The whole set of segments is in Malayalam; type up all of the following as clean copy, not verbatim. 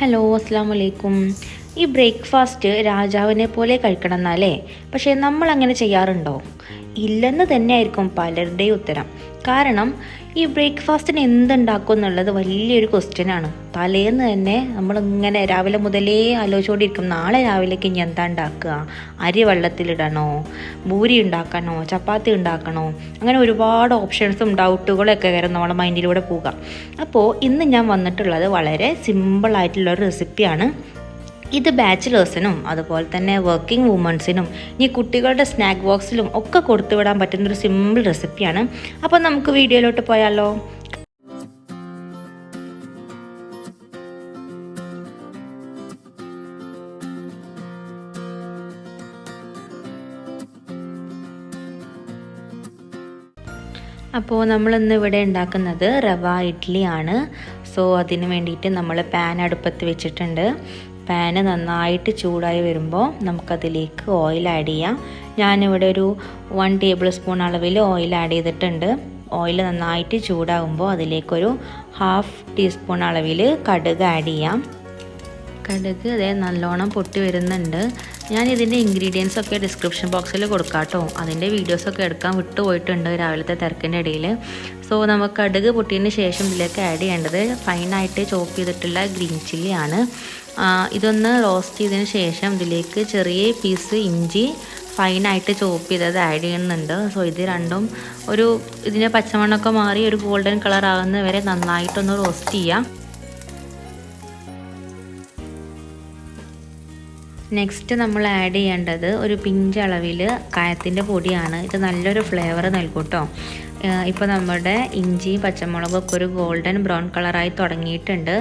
ഹലോ അസ്സാം വലൈക്കും. ഈ ബ്രേക്ക്ഫാസ്റ്റ് രാജാവിനെ പോലെ കഴിക്കണം എന്നല്ലേ, പക്ഷേ നമ്മൾ അങ്ങനെ ചെയ്യാറുണ്ടോ? ഇല്ലെന്ന് തന്നെയായിരിക്കും പലരുടെയും ഉത്തരം. കാരണം ഈ ബ്രേക്ക്ഫാസ്റ്റിന് എന്തുണ്ടാക്കും എന്നുള്ളത് വലിയൊരു ക്വസ്റ്റ്യനാണ്. തലേന്ന് തന്നെ നമ്മളിങ്ങനെ രാവിലെ മുതലേ ആലോചിച്ചുകൊണ്ടിരിക്കും, നാളെ രാവിലേക്ക് ഇനി എന്താ ഉണ്ടാക്കുക, അരി വെള്ളത്തിലിടണോ, പൂരി ഉണ്ടാക്കണോ, ചപ്പാത്തി ഉണ്ടാക്കണോ, അങ്ങനെ ഒരുപാട് ഓപ്ഷൻസും ഡൗട്ടുകളൊക്കെ വരും നമ്മളെ മൈൻഡിലൂടെ പോവുക. അപ്പോൾ ഇന്ന് ഞാൻ വന്നിട്ടുള്ളത് വളരെ സിമ്പിളായിട്ടുള്ളൊരു റെസിപ്പിയാണ്. ഇത് ബാച്ചിലേഴ്സിനും അതുപോലെ തന്നെ വർക്കിംഗ് വുമൺസിനും ഇനി കുട്ടികളുടെ സ്നാക്ക് ബോക്സിലും ഒക്കെ കൊടുത്തുവിടാൻ പറ്റുന്നൊരു സിമ്പിൾ റെസിപ്പിയാണ്. അപ്പോൾ നമുക്ക് വീഡിയോയിലോട്ട് പോയാലോ? അപ്പോൾ നമ്മളിന്ന് ഇവിടെ ഉണ്ടാക്കുന്നത് റവ ഇഡ്ഡലിയാണ്. സോ അതിന് വേണ്ടിയിട്ട് നമ്മൾ പാൻ അടുപ്പത്ത് വെച്ചിട്ടുണ്ട്. പാന് നന്നായിട്ട് ചൂടായി വരുമ്പോൾ നമുക്കതിലേക്ക് ഓയിൽ ആഡ് ചെയ്യാം. ഞാനിവിടെ ഒരു 1 ടേബിൾ സ്പൂൺ അളവിൽ ഓയിൽ ആഡ് ചെയ്തിട്ടുണ്ട്. ഓയിൽ നന്നായിട്ട് ചൂടാകുമ്പോൾ അതിലേക്കൊരു 1/2 ടീസ്പൂൺ അളവിൽ കടുക് ആഡ് ചെയ്യാം. കടുക് അതേ നല്ലോണം പൊട്ടി വരുന്നുണ്ട്. ഞാൻ ഇതിൻ്റെ ഇൻഗ്രീഡിയൻസ് ഒക്കെ ഡിസ്ക്രിപ്ഷൻ ബോക്സിൽ കൊടുക്കാം കേട്ടോ. അതിൻ്റെ വീഡിയോസൊക്കെ എടുക്കാൻ വിട്ടുപോയിട്ടുണ്ട് രാവിലത്തെ തിരക്കിൻ്റെ ഇടയിൽ. സോ നമുക്ക് കടുക് പൊട്ടിയതിന് ശേഷം ഇതിലേക്ക് ആഡ് ചെയ്യേണ്ടത് ഫൈനായിട്ട് ചോപ്പ് ചെയ്തിട്ടുള്ള ഗ്രീൻ ചില്ലി ആണ്. ഇതൊന്ന് റോസ്റ്റ് ചെയ്തതിന് ശേഷം ഇതിലേക്ക് ചെറിയ പീസ് ഇഞ്ചി ഫൈനായിട്ട് ചോപ്പ് ചെയ്തത് ആഡ് ചെയ്യുന്നുണ്ട്. സോ ഇത് രണ്ടും ഇതിൻ്റെ പച്ചമണ്ണൊക്കെ മാറി ഒരു ഗോൾഡൻ കളർ ആകുന്ന വരെ നന്നായിട്ടൊന്ന് റോസ്റ്റ് ചെയ്യാം. നെക്സ്റ്റ് നമ്മൾ ആഡ് ചെയ്യേണ്ടത് ഒരു പിഞ്ച് അളവിൽ കായത്തിൻ്റെ പൊടിയാണ്. ഇത് നല്ലൊരു ഫ്ലേവർ നൽകും കേട്ടോ. ഇപ്പോൾ നമ്മുടെ ഇഞ്ചി പച്ചമുളകൊക്കെ ഒരു ഗോൾഡൻ ബ്രൗൺ കളറായി തുടങ്ങിയിട്ടുണ്ട്.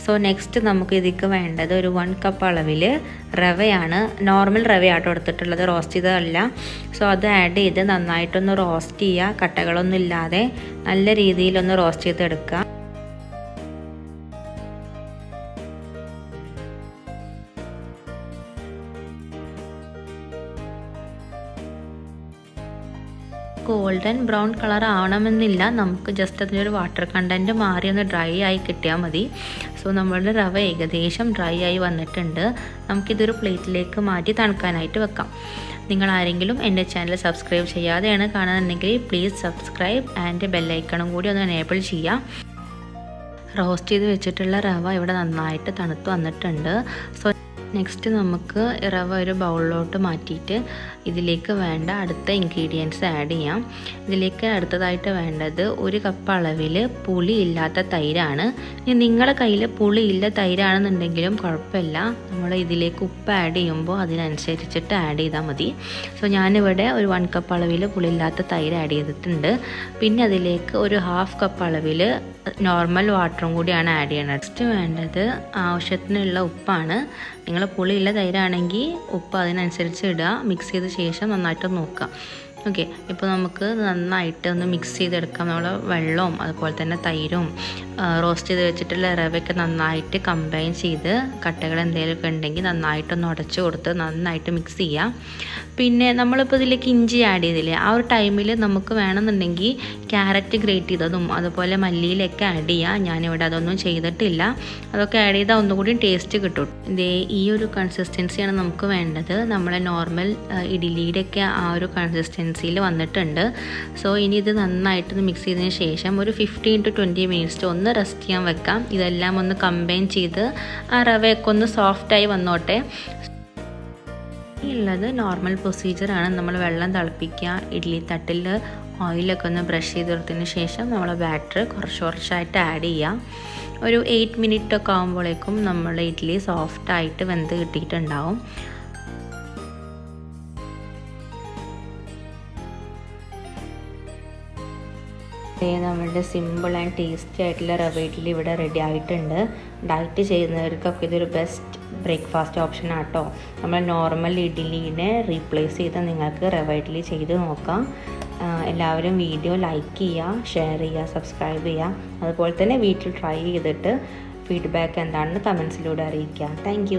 സോ നെക്സ്റ്റ് നമുക്ക് ഇതിലേക്ക് വേണ്ടത് ഒരു 1 കപ്പ് അളവിൽ റവയാണ്. നോർമൽ റവയാട്ടോ എടുത്തിട്ടുള്ളത്, റോസ്റ്റ് ചെയ്തതല്ല. സോ അത് ആഡ് ചെയ്ത് നന്നായിട്ടൊന്ന് റോസ്റ്റ് ചെയ്യുക. കട്ടകളൊന്നും ഇല്ലാതെ നല്ല രീതിയിലൊന്ന് റോസ്റ്റ് ചെയ്തെടുക്കുക. ഗോൾഡൻ ബ്രൗൺ കളർ ആവണമെന്നില്ല, നമുക്ക് ജസ്റ്റ് അതിനൊരു വാട്ടർ കണ്ടൻറ്റ് മാറി ഒന്ന് ഡ്രൈ ആയി കിട്ടിയാൽ മതി. സോ നമ്മളുടെ റവ ഏകദേശം ഡ്രൈ ആയി വന്നിട്ടുണ്ട്. നമുക്കിതൊരു പ്ലേറ്റിലേക്ക് മാറ്റി തണുക്കാനായിട്ട് വെക്കാം. നിങ്ങൾ ആരെങ്കിലും എൻ്റെ ചാനൽ സബ്സ്ക്രൈബ് ചെയ്യാതെയാണ് കാണുന്നുണ്ടെങ്കിൽ പ്ലീസ് സബ്സ്ക്രൈബ് ആൻഡ് ബെല്ലൈക്കണും കൂടി ഒന്ന് എനേബിൾ ചെയ്യാം. റോസ്റ്റ് ചെയ്ത് വെച്ചിട്ടുള്ള റവ ഇവിടെ നന്നായിട്ട് തണുത്ത് വന്നിട്ടുണ്ട്. സോ നെക്സ്റ്റ് നമുക്ക് റവ ഒരു ബൗളിലോട്ട് മാറ്റിയിട്ട് ഇതിലേക്ക് വേണ്ട അടുത്ത ഇൻഗ്രീഡിയൻസ് ആഡ് ചെയ്യാം. ഇതിലേക്ക് അടുത്തതായിട്ട് വേണ്ടത് 1 കപ്പ് അളവിൽ പുളി ഇല്ലാത്ത തൈരാണ്. ഇനി നിങ്ങളുടെ കയ്യിൽ പുളിയില്ല തൈരാണെന്നുണ്ടെങ്കിലും കുഴപ്പമില്ല, നമ്മൾ ഇതിലേക്ക് ഉപ്പ് ആഡ് ചെയ്യുമ്പോൾ അതിനനുസരിച്ചിട്ട് ആഡ് ചെയ്താൽ മതി. സോ ഞാനിവിടെ ഒരു 1 കപ്പ് അളവിൽ പുളിയില്ലാത്ത തൈര് ആഡ് ചെയ്തിട്ടുണ്ട്. പിന്നെ അതിലേക്ക് ഒരു 1/2 കപ്പ് അളവിൽ നോർമൽ വാട്ടറും കൂടിയാണ് ആഡ് ചെയ്യണത്. നെക്സ്റ്റ് വേണ്ടത് ആവശ്യത്തിനുള്ള ഉപ്പാണ്. നിങ്ങൾ പുളിയുള്ള തൈരാണെങ്കിൽ ഉപ്പ് അതിനനുസരിച്ച് ഇടുക. മിക്സ് ചെയ്ത ശേഷം നന്നായിട്ട് നോക്കുക. ഓക്കെ, ഇപ്പോൾ നമുക്ക് നന്നായിട്ട് ഒന്ന് മിക്സ് ചെയ്തെടുക്കാം. നമ്മൾ വെള്ളവും അതുപോലെ തന്നെ തൈരും റോസ്റ്റ് ചെയ്ത് വെച്ചിട്ടുള്ള റവയൊക്കെ നന്നായിട്ട് കമ്പൈൻ ചെയ്ത് കട്ടകൾ എന്തെങ്കിലുമൊക്കെ ഉണ്ടെങ്കിൽ നന്നായിട്ടൊന്ന് ഉടച്ച് കൊടുത്ത് നന്നായിട്ട് മിക്സ് ചെയ്യാം. പിന്നെ നമ്മളിപ്പോൾ ഇതിലേക്ക് ഇഞ്ചി ആഡ് ചെയ്തില്ലേ, ആ ഒരു ടൈമിൽ നമുക്ക് വേണമെന്നുണ്ടെങ്കിൽ ക്യാരറ്റ് ഗ്രേറ്റ് ചെയ്തതും അതുപോലെ മല്ലിയിലൊക്കെ ആഡ് ചെയ്യാം. ഞാനിവിടെ അതൊന്നും ചെയ്തിട്ടില്ല. അതൊക്കെ ആഡ് ചെയ്താൽ ഒന്നുകൂടി ടേസ്റ്റ് കിട്ടും. ഈ ഒരു കൺസിസ്റ്റൻസിയാണ് നമുക്ക് വേണ്ടത്. നമ്മളെ നോർമൽ ഇഡ്ഡലിയുടെയൊക്കെ ആ ഒരു കൺസിസ്റ്റൻസിയിൽ വന്നിട്ടുണ്ട്. സോ ഇനി ഇത് നന്നായിട്ടൊന്ന് മിക്സ് ചെയ്തതിന് ശേഷം ഒരു 15 to 20 മിനിറ്റ്സ് ഒന്ന് റെസ്റ്റ് ചെയ്യാൻ വെക്കാം. ഇതെല്ലാം ഒന്ന് കമ്പൈൻ ചെയ്ത് ആ റവയൊക്കെ ഒന്ന് സോഫ്റ്റായി വന്നോട്ടെ. ഉള്ളത് നോർമൽ പ്രൊസീജിയറാണ്. നമ്മൾ വെള്ളം തിളപ്പിക്കുക, ഇഡ്ഡലി തട്ടിൽ ഓയിലൊക്കെ ഒന്ന് ബ്രഷ് ചെയ്തെടുത്തതിന് ശേഷം നമ്മൾ ബാറ്റർ കുറച്ചായിട്ട് ആഡ് ചെയ്യാം. ഒരു 8 മിനിറ്റ് ഒക്കെ ആകുമ്പോഴേക്കും നമ്മൾ ഇഡ്ഡലി സോഫ്റ്റായിട്ട് വെന്ത് കിട്ടിയിട്ടുണ്ടാവും. നമ്മളുടെ സിമ്പിൾ ആൻഡ് ടേസ്റ്റി ആയിട്ടുള്ള റവ ഇഡ്ഡലി ഇവിടെ റെഡി ആയിട്ടുണ്ട്. ഡയറ്റ് ചെയ്യുന്നവർക്കൊക്കെ ഇതൊരു ബെസ്റ്റ് ബ്രേക്ക്ഫാസ്റ്റ് ഓപ്ഷൻ ആട്ടോ. നമ്മൾ നോർമൽ ഇഡ്ഡലിനെ റീപ്ലേസ് ചെയ്ത് നിങ്ങൾക്ക് റവ ഇഡ്ഡലി ചെയ്ത് നോക്കാം. എല്ലാവരും വീഡിയോ ലൈക്ക് ചെയ്യുക, ഷെയർ ചെയ്യുക, സബ്സ്ക്രൈബ് ചെയ്യുക. അതുപോലെ തന്നെ വീട്ടിൽ ട്രൈ ചെയ്തിട്ട് ഫീഡ്ബാക്ക് എന്താണെന്ന് കമൻസിലൂടെ അറിയിക്കുക. താങ്ക്